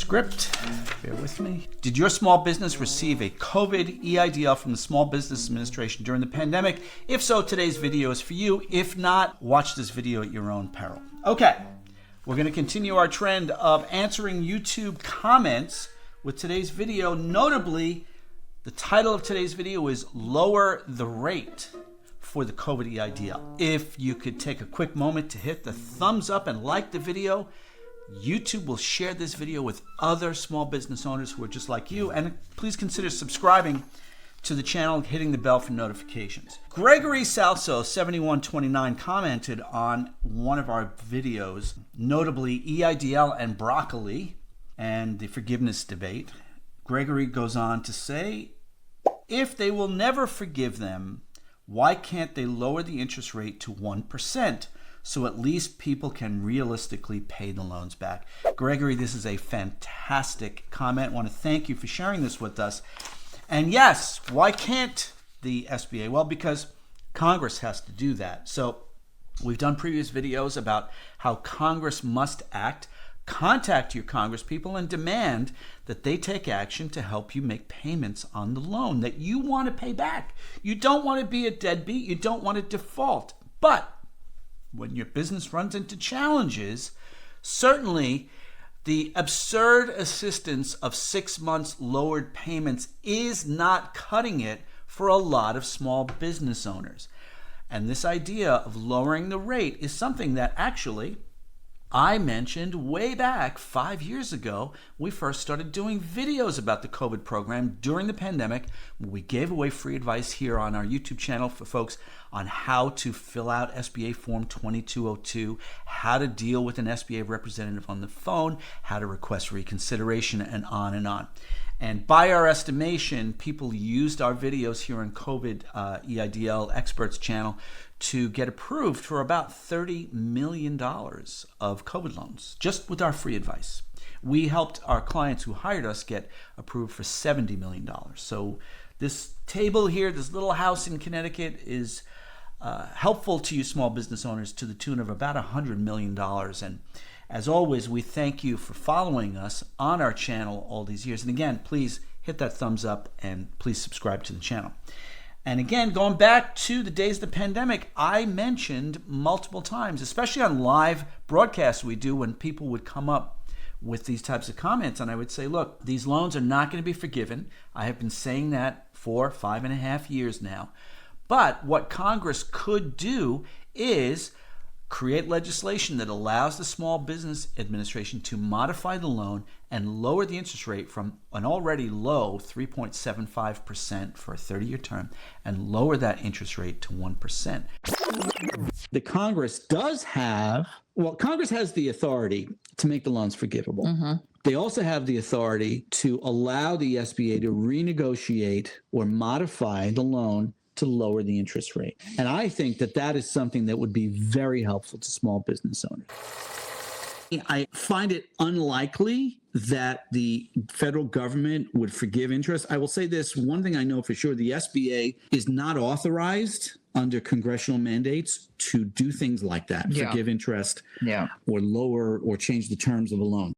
script. Bear with me. Did your small business receive a COVID EIDL from the Small Business Administration during the pandemic? If so, today's video is for you. If not, watch this video at your own peril. Okay, we're going to continue our trend of answering YouTube comments with today's video. Notably, the title of today's video is Lower the Rate for the COVID EIDL. If you could take a quick moment to hit the thumbs up and like the video, YouTube will share this video with other small business owners who are just like you. And please consider subscribing to the channel and hitting the bell for notifications. Gregory Salso 7129 commented on one of our videos, notably EIDL and broccoli and the forgiveness debate. Gregory goes on to say, if they will never forgive them, why can't they lower the interest rate to 1%? So at least people can realistically pay the loans back. Gregory, this is a fantastic comment. I want to thank you for sharing this with us. And yes, why can't the SBA? Well, because Congress has to do that. So we've done previous videos about how Congress must act. Contact your Congress people and demand that they take action to help you make payments on the loan that you want to pay back. You don't want to be a deadbeat. You don't want to default. But when your business runs into challenges, certainly the absurd assistance of 6 months lowered payments is not cutting it for a lot of small business owners. And this idea of lowering the rate is something that actually I mentioned way back 5 years ago. We first started doing videos about the COVID program during the pandemic. We gave away free advice here on our YouTube channel for folks on how to fill out SBA Form 2202, how to deal with an SBA representative on the phone, how to request reconsideration, and on and on. And by our estimation, people used our videos here on COVID EIDL Experts channel to get approved for about $30 million of COVID loans, just with our free advice. We helped our clients who hired us get approved for $70 million. So this table here, this little house in Connecticut, is helpful to you small business owners to the tune of about $100 million. And as always, we thank you for following us on our channel all these years. And again, please hit that thumbs up and please subscribe to the channel. And again, going back to the days of the pandemic, I mentioned multiple times, especially on live broadcasts we do when people would come up with these types of comments, and I would say, look, these loans are not going to be forgiven. I have been saying that for 5.5 years now. But what Congress could do is create legislation that allows the Small Business Administration to modify the loan and lower the interest rate from an already low 3.75% for a 30-year term and lower that interest rate to 1%. The Congress does have, Congress has the authority to make the loans forgivable. Mm-hmm. They also have the authority to allow the SBA to renegotiate or modify the loan to lower the interest rate. And I think that that is something that would be very helpful to small business owners. I find it unlikely that the federal government would forgive interest. I will say this, one thing I know for sure, the SBA is not authorized under congressional mandates to do things like that, forgive interest or lower or change the terms of a loan.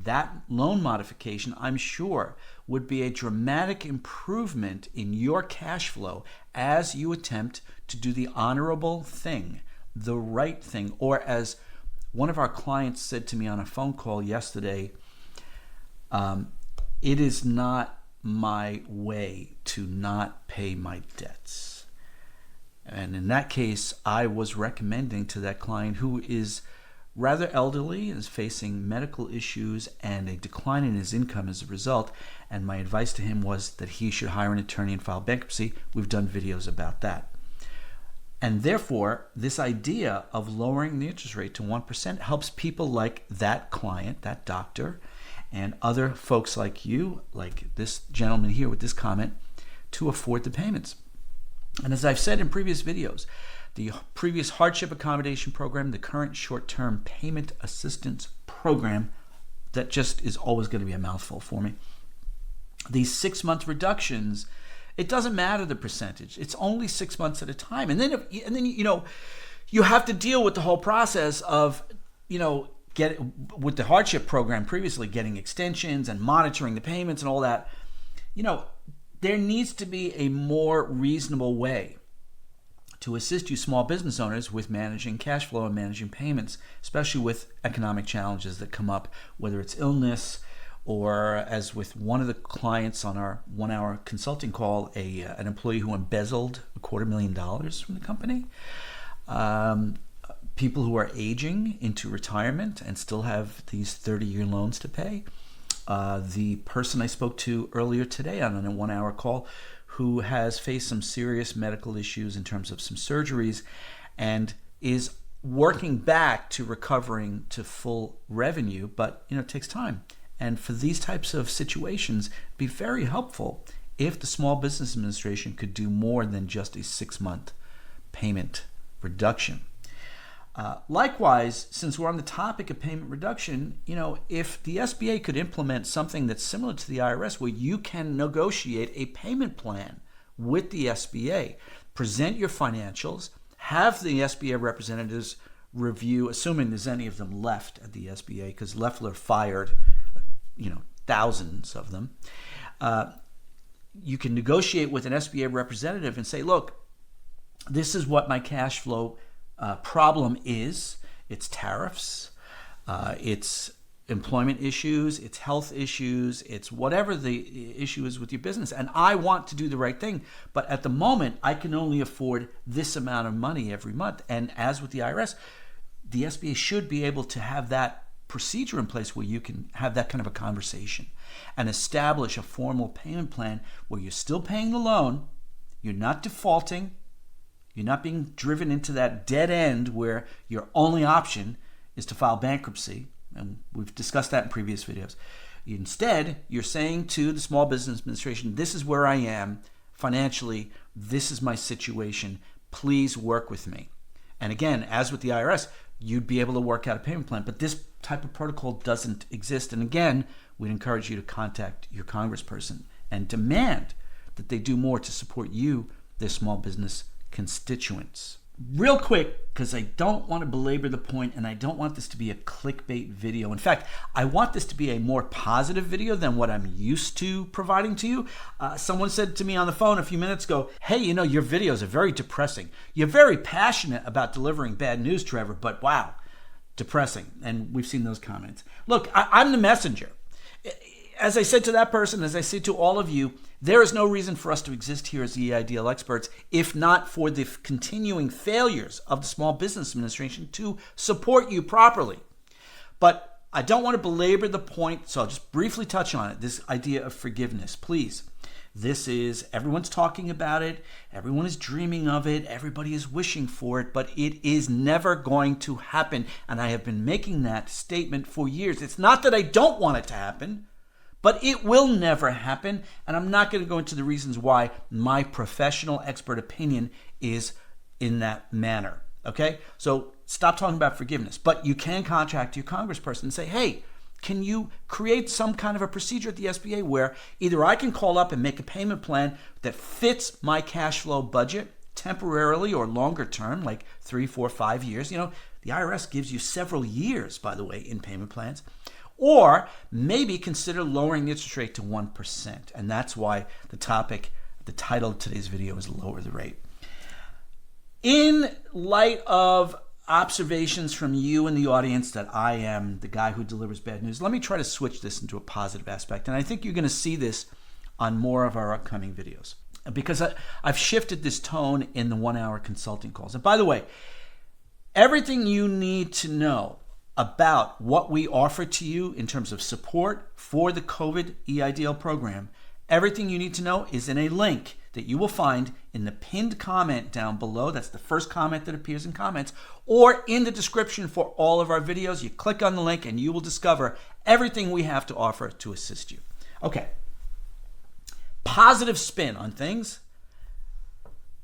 That loan modification, I'm sure, would be a dramatic improvement in your cash flow as you attempt to do the honorable thing, the right thing, or as one of our clients said to me on a phone call yesterday, it is not my way to not pay my debts. And in that case, I was recommending to that client, who is rather elderly, is facing medical issues and a decline in his income as a result, and my advice to him was that he should hire an attorney and file bankruptcy. We've done videos about that. And therefore, this idea of lowering the interest rate to 1% helps people like that client, that doctor, and other folks like you, like this gentleman here with this comment, to afford the payments. And as I've said in previous videos, the previous Hardship Accommodation Program, the current Short-Term Payment Assistance Program, that just is always going to be a mouthful for me. These 6-month reductions, it doesn't matter the percentage. It's only 6 months at a time. And then you have to deal with the whole process of, with the hardship program previously, getting extensions and monitoring the payments and all that, there needs to be a more reasonable way to assist you small business owners with managing cash flow and managing payments, especially with economic challenges that come up, whether it's illness or, as with one of the clients on our 1-hour consulting call, an employee who embezzled $250,000 from the company. People who are aging into retirement and still have these 30-year loans to pay. The person I spoke to earlier today on a 1-hour call who has faced some serious medical issues in terms of some surgeries and is working back to recovering to full revenue, but it takes time. And for these types of situations, it'd be very helpful if the Small Business Administration could do more than just a 6-month payment reduction. Likewise, since we're on the topic of payment reduction, if the SBA could implement something that's similar to the IRS, where you can negotiate a payment plan with the SBA, present your financials, have the SBA representatives review, assuming there's any of them left at the SBA, because Loeffler fired, thousands of them. You can negotiate with an SBA representative and say, look, this is what my cash flow problem is. It's tariffs, it's employment issues, it's health issues, it's whatever the issue is with your business. And I want to do the right thing, but at the moment, I can only afford this amount of money every month. And as with the IRS, the SBA should be able to have that procedure in place where you can have that kind of a conversation and establish a formal payment plan where you're still paying the loan, you're not defaulting, you're not being driven into that dead end where your only option is to file bankruptcy. And we've discussed that in previous videos. Instead, you're saying to the Small Business Administration, this is where I am financially, this is my situation, please work with me. And again, as with the IRS, you'd be able to work out a payment plan, but this type of protocol doesn't exist. And again, we'd encourage you to contact your congressperson and demand that they do more to support you, their small business constituents. Real quick, because I don't want to belabor the point and I don't want this to be a clickbait video. In fact, I want this to be a more positive video than what I'm used to providing to you. Someone said to me on the phone a few minutes ago, hey, your videos are very depressing. You're very passionate about delivering bad news, Trevor, but wow, depressing. And we've seen those comments. Look, I'm the messenger. As I said to that person, as I say to all of you, there is no reason for us to exist here as EIDL experts if not for the continuing failures of the Small Business Administration to support you properly. But I don't want to belabor the point, so I'll just briefly touch on it, this idea of forgiveness. Please, everyone's talking about it, everyone is dreaming of it, everybody is wishing for it, but it is never going to happen. And I have been making that statement for years. It's not that I don't want it to happen, but it will never happen, and I'm not going to go into the reasons why my professional expert opinion is in that manner, okay? So stop talking about forgiveness, but you can contact your congressperson and say, hey, can you create some kind of a procedure at the SBA where either I can call up and make a payment plan that fits my cash flow budget temporarily or longer term, like 3, 4, 5 years. The IRS gives you several years, by the way, in payment plans. Or maybe consider lowering the interest rate to 1%. And that's why the title of today's video is Lower the Rate. In light of observations from you in the audience that I am the guy who delivers bad news, let me try to switch this into a positive aspect. And I think you're going to see this on more of our upcoming videos, because I've shifted this tone in the 1-hour consulting calls. And by the way, everything you need to know about what we offer to you in terms of support for the COVID EIDL program, everything you need to know is in a link that you will find in the pinned comment down below. That's the first comment that appears in comments, or in the description for all of our videos. You click on the link and you will discover everything we have to offer to assist you. Okay, positive spin on things.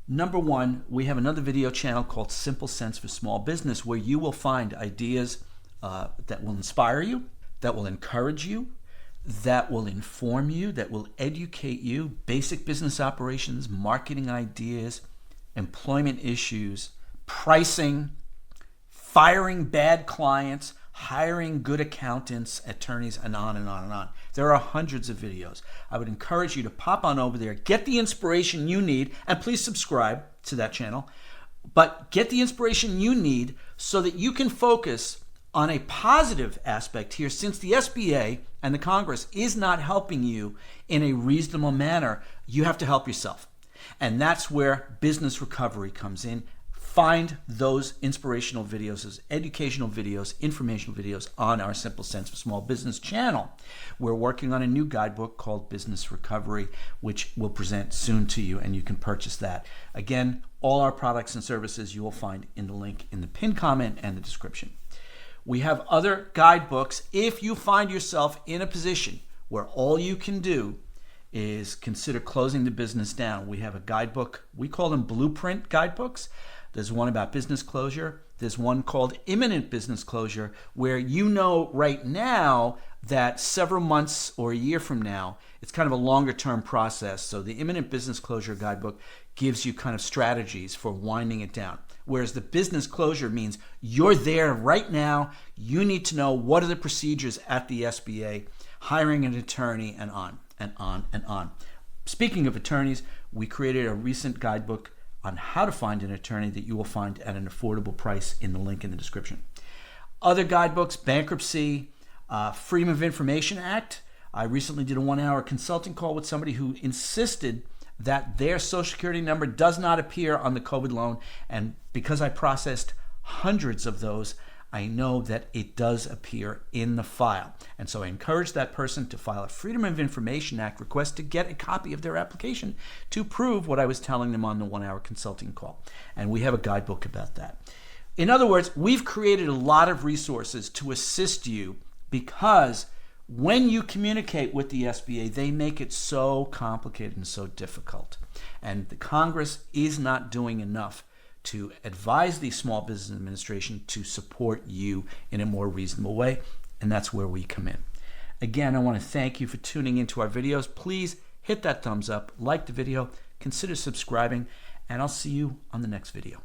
Number one, we have another video channel called Simple Sense for Small Business, where you will find ideas that will inspire you, that will encourage you, that will inform you, that will educate you, basic business operations, marketing ideas, employment issues, pricing, firing bad clients, hiring good accountants, attorneys, and on and on and on. There are hundreds of videos. I would encourage you to pop on over there, get the inspiration you need, and please subscribe to that channel. But get the inspiration you need so that you can focus on a positive aspect here, since the SBA and the Congress is not helping you in a reasonable manner. You have to help yourself. And that's where business recovery comes in. Find those inspirational videos, those educational videos, informational videos on our Simple Sense of Small Business channel. We're working on a new guidebook called Business Recovery, which will present soon to you, and you can purchase that. Again, all our products and services you will find in the link in the pinned comment and the description. We have other guidebooks if you find yourself in a position where all you can do is consider closing the business down. We have a guidebook. We call them blueprint guidebooks. There's one about business closure. There's one called imminent business closure, where you know right now that several months or a year from now, it's kind of a longer term process. So the imminent business closure guidebook gives you kind of strategies for winding it down. Whereas the business closure means you're there right now. You need to know what are the procedures at the SBA, hiring an attorney, and on and on and on. Speaking of attorneys, we created a recent guidebook on how to find an attorney that you will find at an affordable price in the link in the description. Other guidebooks, bankruptcy, Freedom of Information Act. I recently did a 1-hour consulting call with somebody who insisted that their Social Security number does not appear on the COVID loan. And because I processed hundreds of those, I know that it does appear in the file. And so I encourage that person to file a Freedom of Information Act request to get a copy of their application to prove what I was telling them on the 1-hour consulting call. And we have a guidebook about that. In other words, we've created a lot of resources to assist you, because when you communicate with the SBA, they make it so complicated and so difficult. And the Congress is not doing enough to advise the Small Business Administration to support you in a more reasonable way, and that's where we come in. Again, I want to thank you for tuning into our videos. Please hit that thumbs up, like the video, consider subscribing, and I'll see you on the next video.